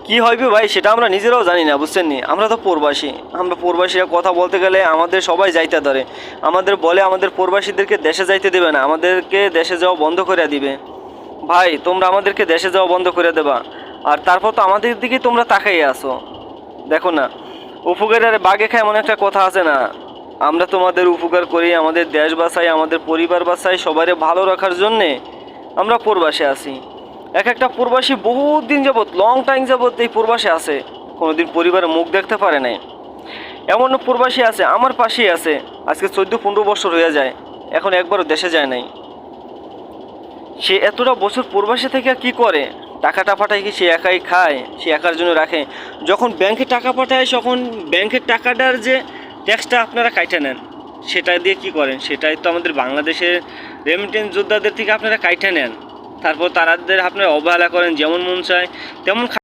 কি হইবে ভাই সেটা আমরা নিজেরাও জানি না, বুঝছেন নি? আমরা তো প্রবাসী, আমরা প্রবাসীরা কথা বলতে গেলে আমাদের সবাই যাইতে ধরে, আমাদের বলে আমাদের প্রবাসীদেরকে দেশে যাইতে দেবে না, আমাদেরকে দেশে যাওয়া বন্ধ করে দিবে। ভাই তোমরা আমাদেরকে দেশে যাওয়া বন্ধ করে দেবা, আর তারপর তো আমাদের দিকে তোমরা তাকাইয়ে আসো। দেখো না, উপকারের বাগে খায় এমন একটা কথা আছে না? আমরা তোমাদের উপকার করি, আমাদের দেশ বাঁচাই, আমাদের পরিবার বাঁচাই, সবাইকে ভালো রাখার জন্যে আমরা প্রবাসে আছি। এক একটা প্রবাসী বহুত দিন যাবৎ, লং টাইম যাবৎ এই প্রবাসে আছে, কোনোদিন পরিবারের মুখ দেখতে পারে নাই। এমন প্রবাসী আছে আমার পাশেই আছে, আজকে 14-15 বছর হয়ে যায়, এখন একবারও দেশে যায় নাই। সে এতটা বছর প্রবাসী থেকে আর কী করে? টাকাটা পাঠায় কি সে একাই খায়? সে একার জন্য রাখে? যখন ব্যাংকে টাকা পাঠায় তখন ব্যাংকের টাকাটার যে ট্যাক্সটা আপনারা কাইটে নেন, সেটা দিয়ে কি করেন? সেটাই তো আমাদের বাংলাদেশের রেমিটেন্স যোদ্ধাদের থেকে আপনারা কাইটে নেন। তারপর তাদের আপনারা অবহেলা করেন, যেমন মন চায় তেমন